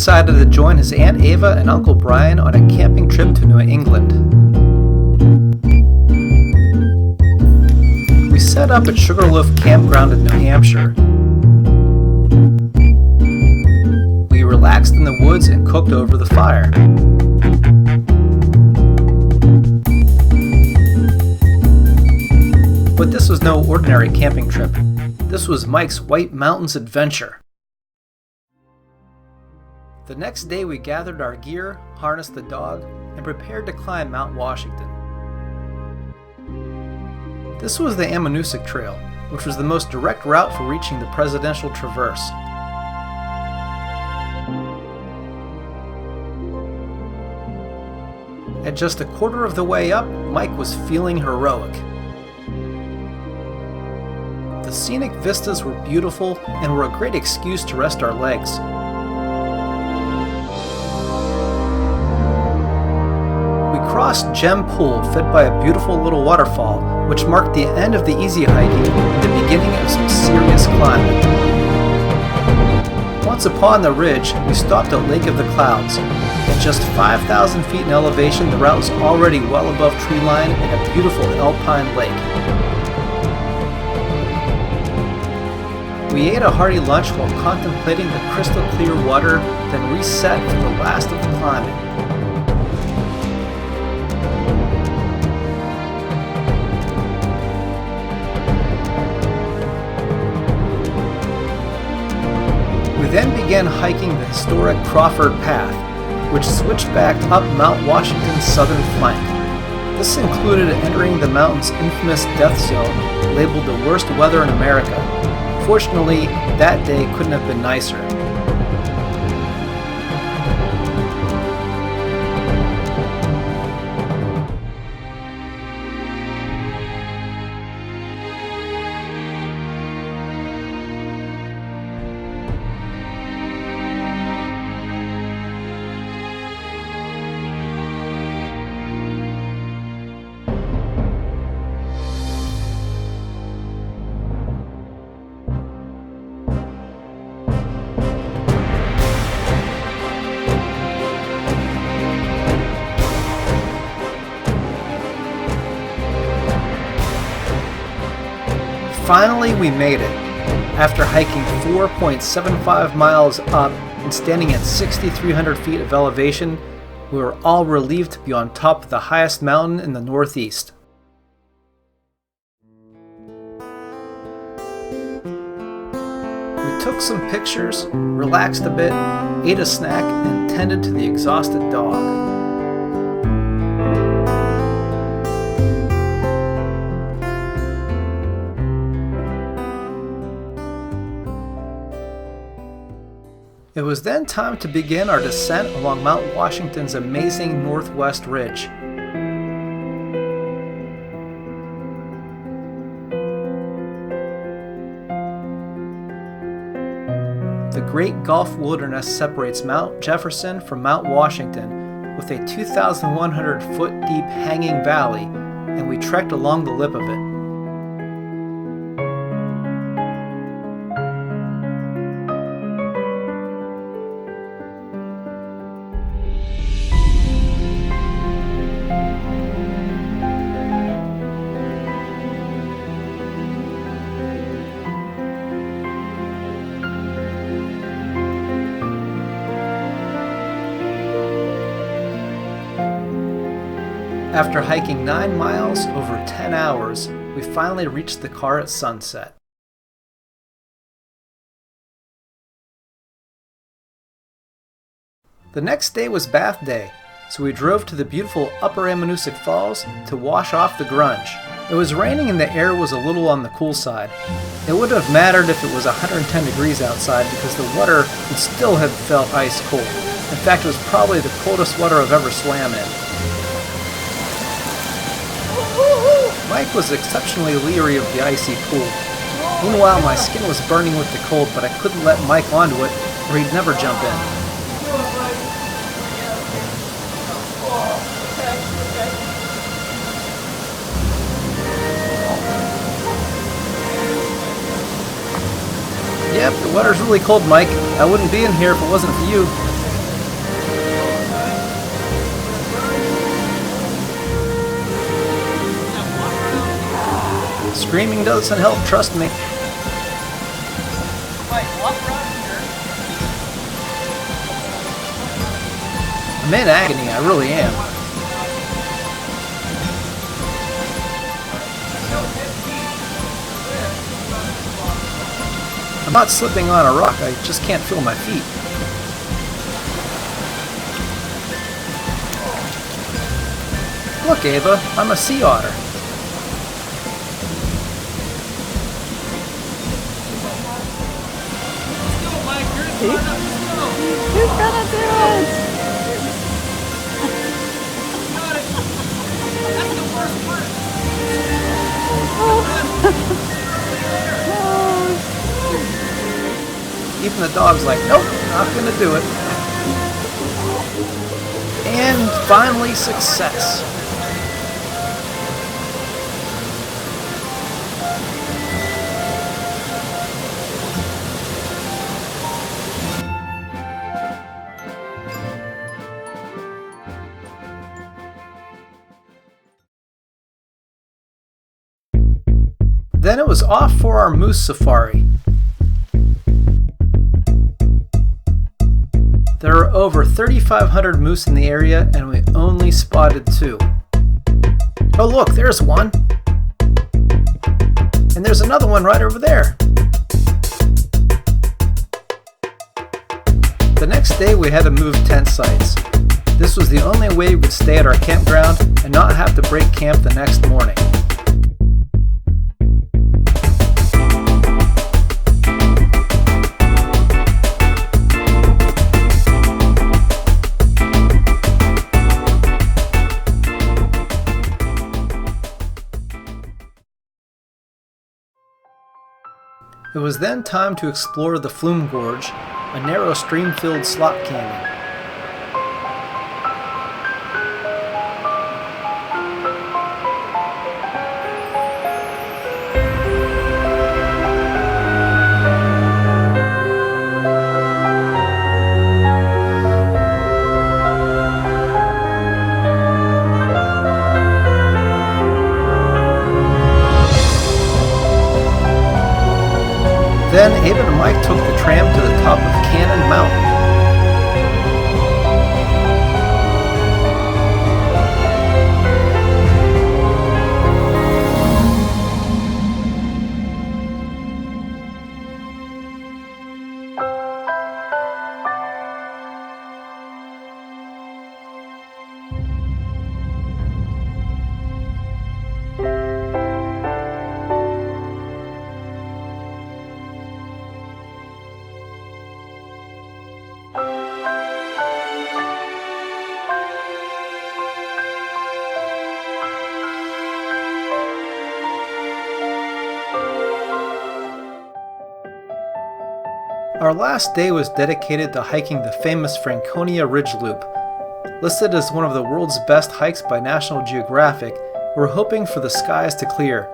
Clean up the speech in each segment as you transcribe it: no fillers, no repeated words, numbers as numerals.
decided to join his Aunt Ava and Uncle Brian on a camping trip to New England. We set up at Sugarloaf Campground in New Hampshire. We relaxed in the woods and cooked over the fire. But this was no ordinary camping trip. This was Mike's White Mountains adventure. The next day we gathered our gear, harnessed the dog, and prepared to climb Mount Washington. This was the Ammonoosuc Trail, which was the most direct route for reaching the Presidential Traverse. At just a quarter of the way up, Mike was feeling heroic. The scenic vistas were beautiful and were a great excuse to rest our legs. We crossed Gem Pool, fed by a beautiful little waterfall, which marked the end of the easy hiking and the beginning of some serious climbing. Once upon the ridge, we stopped at Lake of the Clouds. At just 5,000 feet in elevation, the route was already well above treeline and a beautiful alpine lake. We ate a hearty lunch while contemplating the crystal clear water, then reset for the last of the climbing. We then began hiking the historic Crawford Path, which switched back up Mount Washington's southern flank. This included entering the mountain's infamous death zone, labeled the worst weather in America. Fortunately, that day couldn't have been nicer. Finally, we made it. After hiking 4.75 miles up and standing at 6,300 feet of elevation, we were all relieved to be on top of the highest mountain in the Northeast. We took some pictures, relaxed a bit, ate a snack, and tended to the exhausted dog. It was then time to begin our descent along Mount Washington's amazing northwest ridge. The Great Gulf Wilderness separates Mount Jefferson from Mount Washington with a 2,100-foot deep hanging valley, and we trekked along the lip of it. After hiking 9 miles over 10 hours, we finally reached the car at sunset. The next day was bath day, so we drove to the beautiful Upper Ammonoosuc Falls to wash off the grunge. It was raining and the air was a little on the cool side. It wouldn't have mattered if it was 110 degrees outside because the water would still have felt ice cold. In fact, it was probably the coldest water I've ever swam in. Mike was exceptionally leery of the icy pool. Meanwhile, my skin was burning with the cold, but I couldn't let Mike onto it, or he'd never jump in. Yep, the water's really cold, Mike. I wouldn't be in here if it wasn't for you. Screaming doesn't help, trust me. Wait, walk around here. I'm in agony, I really am. I'm not slipping on a rock, I just can't feel my feet. Look, Ava, I'm a sea otter. Who's gonna do it? That's the worst part. Even the dog's like, nope, not gonna do it. And finally, success. Then it was off for our moose safari. There are over 3,500 moose in the area and we only spotted 2. Oh look, there's one! And there's another one right over there! The next day we had to move tent sites. This was the only way we could stay at our campground and not have to break camp the next morning. It was then time to explore the Flume Gorge, a narrow stream-filled slot canyon. Then Ava and Mike took the tram to the top of Cannon Mountain. Our last day was dedicated to hiking the famous Franconia Ridge Loop. Listed as one of the world's best hikes by National Geographic, we were hoping for the skies to clear,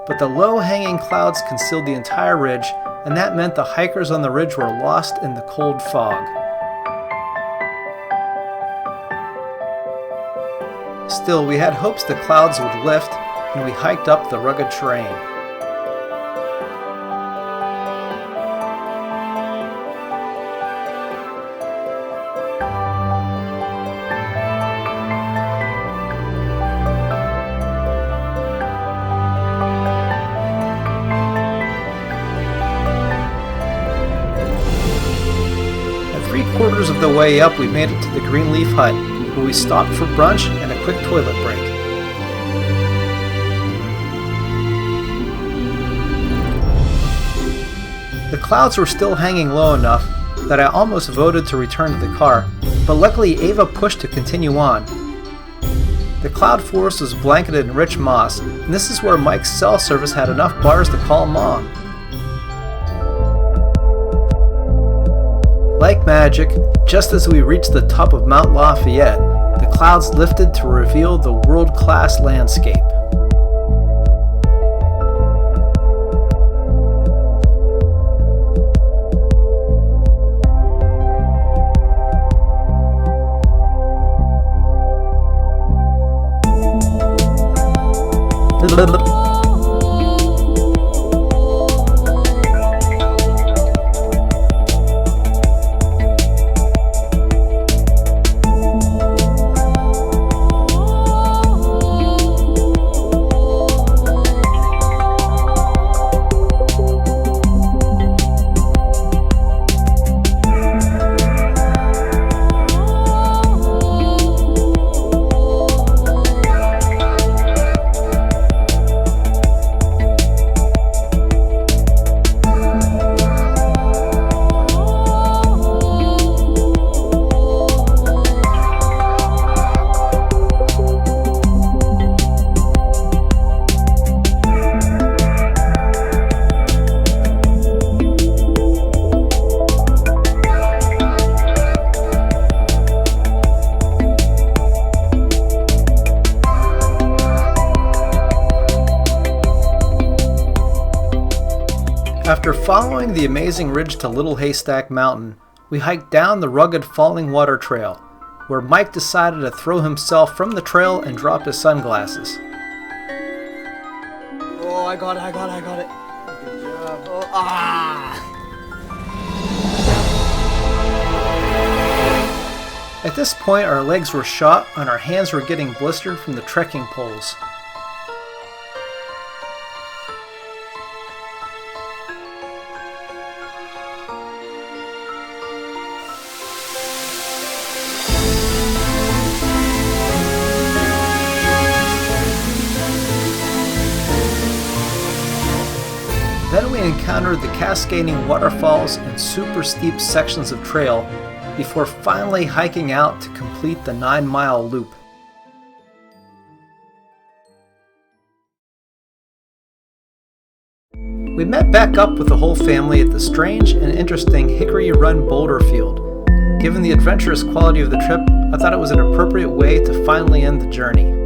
but the low-hanging clouds concealed the entire ridge, and that meant the hikers on the ridge were lost in the cold fog. Still, we had hopes the clouds would lift, and we hiked up the rugged terrain. Quarters of the way up, we made it to the Greenleaf Hut, where we stopped for brunch and a quick toilet break. The clouds were still hanging low enough that I almost voted to return to the car, but luckily Ava pushed to continue on. The cloud forest was blanketed in rich moss, and this is where Mike's cell service had enough bars to call Mom. Like magic, just as we reached the top of Mount Lafayette, the clouds lifted to reveal the world-class landscape. After following the amazing ridge to Little Haystack Mountain, we hiked down the rugged Falling Water Trail, where Mike decided to throw himself from the trail and drop his sunglasses. Oh, I got it. Good job. Oh, ah! At this point, our legs were shot and our hands were getting blistered from the trekking poles. Then we encountered the cascading waterfalls and super steep sections of trail before finally hiking out to complete the 9-mile loop. We met back up with the whole family at the strange and interesting Hickory Run boulder field. Given the adventurous quality of the trip, I thought it was an appropriate way to finally end the journey.